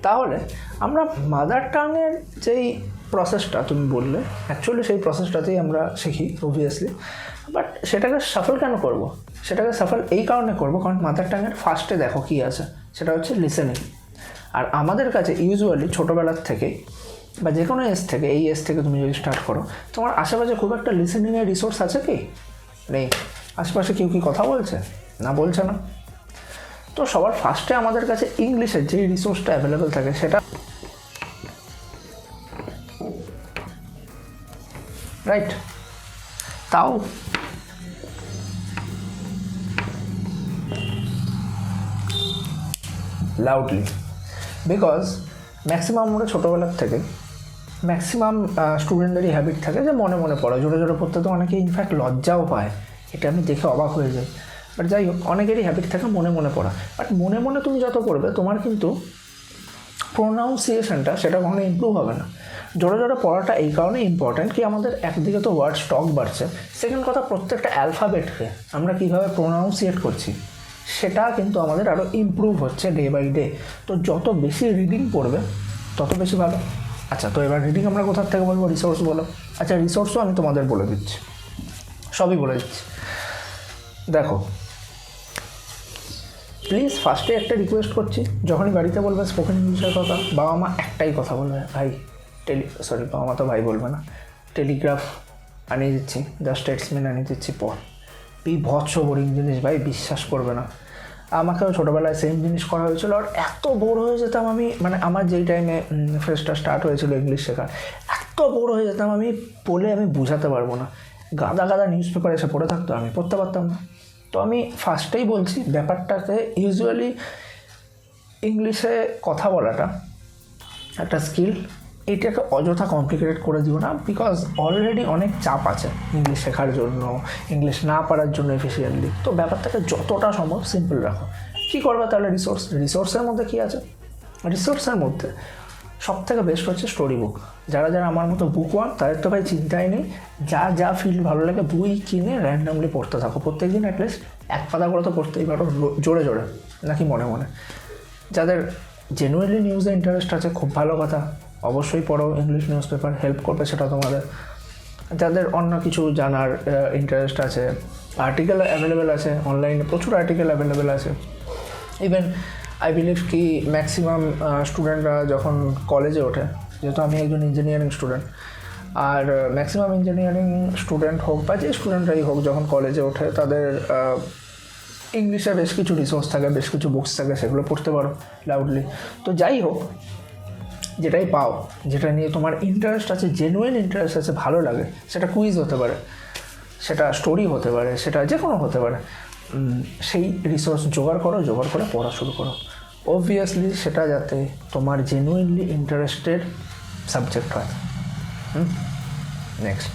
তাহলে আমরা মাদার টাঙের যেই প্রসেসটা তুমি বললে, অ্যাকচুয়ালি সেই প্রসেসটাতেই আমরা শিখি অবভিয়াসলি, বাট সেটাকে সাফল কেন করব? সেটাকে সাফল এই কারণে করব কারণ মাদার টাঙের ফার্স্টে দেখো কী আছে, সেটা হচ্ছে লিসেনিং। আর আমাদের কাছে ইউজুয়ালি ছোটোবেলার থেকে বা যে কোনো এজ থেকে, এই এজ থেকে তুমি যদি স্টার্ট করো, তোমার আশেপাশে খুব একটা লিসেনিংয়ের রিসোর্স আছে কি? নেই। আশেপাশে কেউ কি কথা বলছে? না, বলছে না। তো সবার ফার্স্টে আমাদের কাছে ইংলিশের যেই রিসোর্সটা অ্যাভেলেবেল থাকে সেটা, রাইট? তাও লাউডলি, বিকজ ম্যাক্সিমাম আমরা ছোটোবেলার থেকে ম্যাক্সিমাম স্টুডেন্টদেরই হ্যাবিট থাকে যে মনে মনে পড়ে। জোরে জোরে পড়তে তো অনেকে ইনফ্যাক্ট লজ্জাও পায়, এটা আমি দেখে অবাক হয়ে যাই। বাট যাই হোক, অনেকেরই হ্যাবিট থাকে মনে মনে পড়া। বাট মনে মনে তুমি যত পড়বে তোমার কিন্তু প্রোনাউন্সিয়েশনটা সেটা কখনো ইমপ্রুভ হবে না। জোরে জোরে পড়াটা এই কারণে ইম্পর্ট্যান্ট কি, আমাদের একদিকে তো ওয়ার্ড স্টক বাড়ছে, সেকেন্ড কথা প্রত্যেকটা অ্যালফাবেটকে আমরা কীভাবে প্রোনাউন্সিয়েট করছি সেটা কিন্তু আমাদের আরও ইমপ্রুভ হচ্ছে ডে বাই ডে। তো যত বেশি রিডিং পড়বে তত বেশি ভালো। আচ্ছা, তো এবার রিডিং আমরা কোথার থেকে বলবো? রিসোর্স বলো। আচ্ছা, রিসোর্সও আমি তোমাদের বলে দিচ্ছি, সবই বলে দিচ্ছি। দেখো, প্লিজ ফার্স্টে একটা রিকোয়েস্ট করছি, যখনই বাড়িতে বলবে স্পোকেন ইংলিশের কথা, বাবা মা একটাই কথা বলবে, ভাই বাবা মা তো ভাই বলবে না, টেলিগ্রাফ আনিয়ে দিচ্ছি, দ্য স্টেটসম্যান আনিয়ে দিচ্ছি পর। বিভৎস বোরিং জিনিস ভাই, বিশ্বাস করবে না। আমাকেও ছোটোবেলায় সেম জিনিস করা হয়েছিল, আর এত বোর হয়ে যেতাম আমি, মানে আমার যেই টাইমে ফেসটা স্টার্ট হয়েছিল ইংলিশ শেখার, এত বোর হয়ে যেতাম আমি, বলে আমি বোঝাতে পারবো না। গাদা গাদা নিউজ পেপার এসে পড়ে থাকতো, আমি পড়তে পারতাম না। তো আমি ফার্স্টেই বলছি, ব্যাপারটাতে ইউজুয়ালি ইংলিশে কথা বলাটা একটা স্কিল, এটাকে অযথা কমপ্লিকেটেড করে দিও না, বিকজ অলরেডি অনেক চাপ আছে ইংলিশ শেখার জন্য, ইংলিশ না পারার জন্য এফিসিয়েন্টলি। তো ব্যাপারটাকে যতটা সম্ভব সিম্পল রাখো। কী করবে তাহলে? রিসোর্সের মধ্যে কী আছে? রিসোর্সের মধ্যে সবথেকে বেস্ট হচ্ছে স্টোরি বুক। যারা যারা আমার মতো বুক ওয়ান, তাদের তো ভাই চিন্তাই নেই, যা যা ফিল্ড ভালো লাগে বই কিনে র্যান্ডামলি পড়তে থাকো। প্রত্যেকদিন অ্যাটলিস্ট এক পাতা করে তো পড়তেই পারো, জোরে জোরে নাকি মনে মনে। যাদের জেনুইনলি নিউজে ইন্টারেস্ট আছে, খুব ভালো কথা, অবশ্যই পড়ো ইংলিশ নিউজ পেপার, হেল্প করবে সেটা তোমাদের। যাদের অন্য কিছু জানার ইন্টারেস্ট আছে, আর্টিকেল অ্যাভেলেবেল আছে অনলাইনে, প্রচুর আর্টিকেল অ্যাভেলেবেল আছে। ইভেন আই বিলিভ কি ম্যাক্সিমাম স্টুডেন্টরা যখন কলেজে ওঠে, যেহেতু আমি একজন ইঞ্জিনিয়ারিং স্টুডেন্ট, আর ম্যাক্সিমাম ইঞ্জিনিয়ারিং স্টুডেন্ট হোক বা যে স্টুডেন্টরাই হোক, যখন কলেজে ওঠে তাদের ইংলিশে বেশ কিছু রিসোর্স থাকে, বেশ কিছু বুকস থাকে, সেগুলো পড়তে পারো লাউডলি। তো যাই হোক, যেটাই পাও, যেটা নিয়ে তোমার ইন্টারেস্ট আছে, জেনুইন ইন্টারেস্ট আছে, ভালো লাগে, সেটা কুইজ হতে পারে, সেটা স্টোরি হতে পারে, সেটা যে কোনো হতে পারে, সেই রিসোর্স জোগাড় করে পড়া শুরু করো। অবভিয়াসলি সেটা যাতে তোমার জেনুইনলি ইন্টারেস্টেড সাবজেক্ট হয়। নেক্সট।